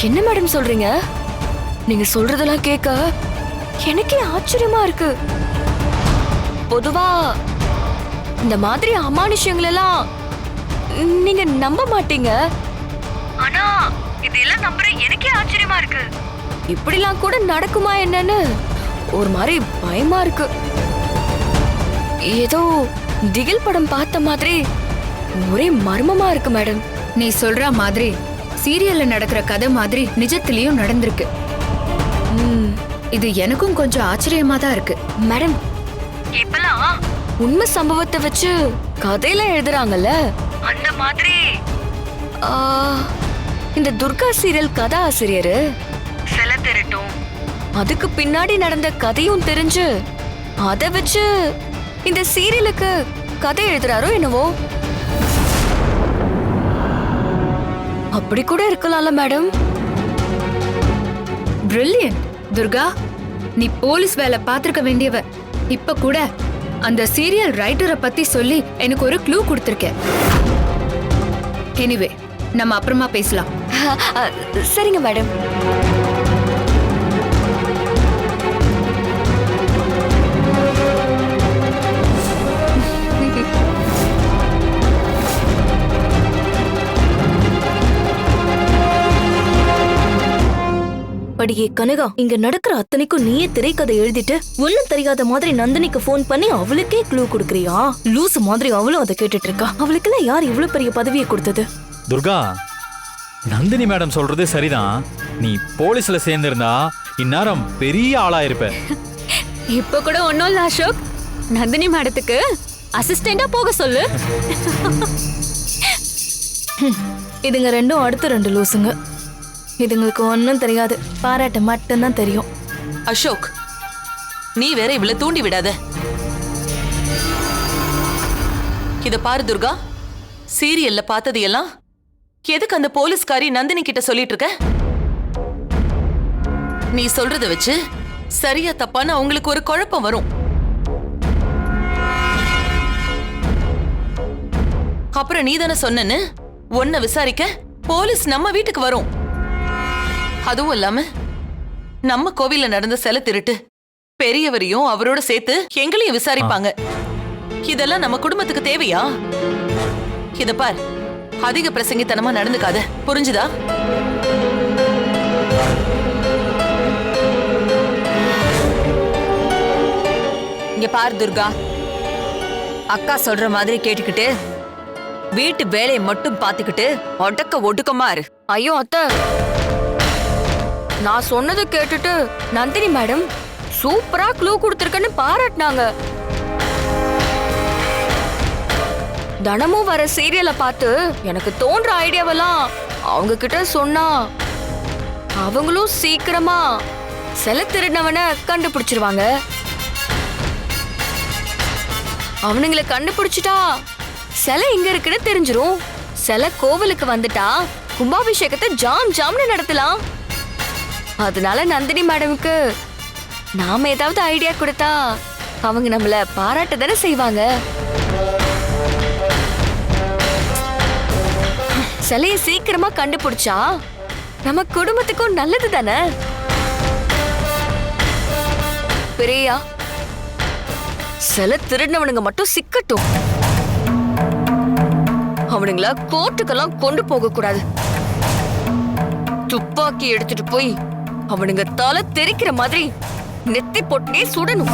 என்ன மேடம் சொல்றீங்க? நீங்க சொல்றதெல்லாம் கேட்க எனக்கே ஆச்சரியமா இருக்கு. பொதுவா இந்த மாதிரி அமானுஷ்யங்கள் எல்லாம் நீங்க நம்ப மாட்டீங்க. ஆனா இதெல்லாம் நம்புற எனக்கே ஆச்சரியமா இருக்கு. இப்படிலாம் கூட நடக்குமா என்னன்னு ஒரு மாதிரி பயமா இருக்கு. ஏதோ திகில் படம் பார்த்த மாதிரி ஒரே மர்மமா இருக்கு மேடம். நீ சொல்ற மாதிரி சீரியல்ல நடக்கிற கதை மாதிரி நிஜத்திலயும் நடந்திருக்கு. இது எனக்கும் கொஞ்சம் ஆச்சரியமா தான் இருக்கு மேடம். இப்பலாம் உண்மை சம்பவத்தை வச்சு கதையில எழுதுறாங்கல்ல, அந்த மாதிரி இந்த துர்கா சீரியல் கதை ஆசிரியர் சில திருட்டும் அதுக்கு பின்னாடி நடந்த கதையும் தெரிஞ்சு அதை வச்சு இந்த சீரியலுக்கு கதை எழுதுறாரோ என்னவோ. அப்படி கூட இருக்கலாம்ல மேடம். பிரில்லியன்ட் துர்கா, நீ போலீஸ் வேலை பார்த்திருக்க வேண்டியவ. இப்ப கூட அந்த சீரியல் ரைட்டரை பத்தி சொல்லி எனக்கு ஒரு க்ளூ கொடுத்திருக்க. எனிவே, நம்ம அப்புறமா பேசலாம். சரிங்க மேடம். படியே கனகா, இங்க நடக்கிற அத்தனைக்கும் நீயே திரைக்கதை எழுதிட்டு ஒண்ணும் தெரியாத மாதிரி நந்தினிக்கு போன் பண்ணி அவளுக்கே க்ளூ கொடுக்கறியா? லூசு மாதிரி அவளும் அதை கேட்டுட்டு இருக்கா. அவளுக்கெல்லாம் யார் இவ்வளவு பெரிய பதவியை கொடுத்தது? துர்கா, நந்தினி மேடம் சொல்றது சரிதான். நீ போலீஸ்ல சேர்ந்திருந்தா இந்நேரம் பெரிய ஆளா இருப்ப. இப்ப கூட ஒன்னும் இல்ல அசோக், நந்தினி மேடத்துக்கு அசிஸ்டண்டா போக சொல்லு. இதுங்க ரெண்டும் அடுத்த ரெண்டு லூசுங்க. இதுங்களுக்கு ஒன்னும் தெரியாது, பாராட்ட மட்டும்தான் தெரியும். அசோக், நீ வேற இவ்வளவு தூண்டி விடாத. இத பாரு துர்கா, சீரியல்ல பார்த்தது எல்லாம் எதுக்கு அந்த போலீஸ்காரி நந்தினி கிட்ட சொல்லிட்டு இருக்க? நீ சொல்றத வச்சு சரியா தப்பான்னு அவங்களுக்கு ஒரு குழப்பம் வரும். அப்புறம் நீ தானே சொன்னன்னு உன்னை விசாரிக்க போலீஸ் நம்ம வீட்டுக்கு வரும். அதுவும் இல்லாம நம்ம கோவில்ல நடந்த சிலை திருட்டு பெரியவரையும் அவரோட சேர்த்து எங்களையும் விசாரிப்பாங்க. இதெல்லாம் நம்ம குடும்பத்துக்கு தேவையா? இத பார், அதிக பிரசங்கித்தனமா நடந்துக்காத, புரிஞ்சுதா? இங்க பார் துர்கா, அக்கா சொல்ற மாதிரி கேட்டுக்கிட்டு வீட்டு வேலையை மட்டும் பாத்துக்கிட்டு ஒடுக்க ஒடுக்கமா இரு. ஐயோ அத்தை, நான் சொன்னதை கேட்டுட்டு நந்தினி மேடம் சூப்பரா க்ளூ கொடுத்திருக்கன்னு பாராட்டினாங்க. தினமும் வர சீரியலை பார்த்து எனக்கு தோன்ற ஐடியாவெல்லாம் அவங்க கிட்ட சொன்னா அவங்களும் சீக்கிரமா சிலை திருடினவனை கண்டுபிடிச்சிருவாங்க. அவனுங்களை கண்டுபிடிச்சிட்டா சிலை எங்க இருக்குன்னு தெரிஞ்சிரும். சிலை கோவிலுக்கு வந்துட்டா கும்பாபிஷேகத்தை ஜாம் ஜாம்னு நடத்தலாம். அதனால நந்தினி மேடமுக்கு நாம ஏதாவது ஐடியா கொடுத்தா அவங்க நம்மள பாராட்ட தானே செய்வாங்க. சிலையை சீக்கிரமா கண்டுபிடிச்சா நம்ம குடும்பத்துக்கும் நல்லது தானே. பிரியா, சிலை திருடினவனுங்க மட்டும் சிக்கட்டும், அவனுங்கள கோர்ட்டுக்கெல்லாம் கொண்டு போக கூடாது. துப்பாக்கி எடுத்துட்டு போய் அவனுங்க தலை தெரிக்கிற மாதிரி நெத்தி போட்டே சுடணும்.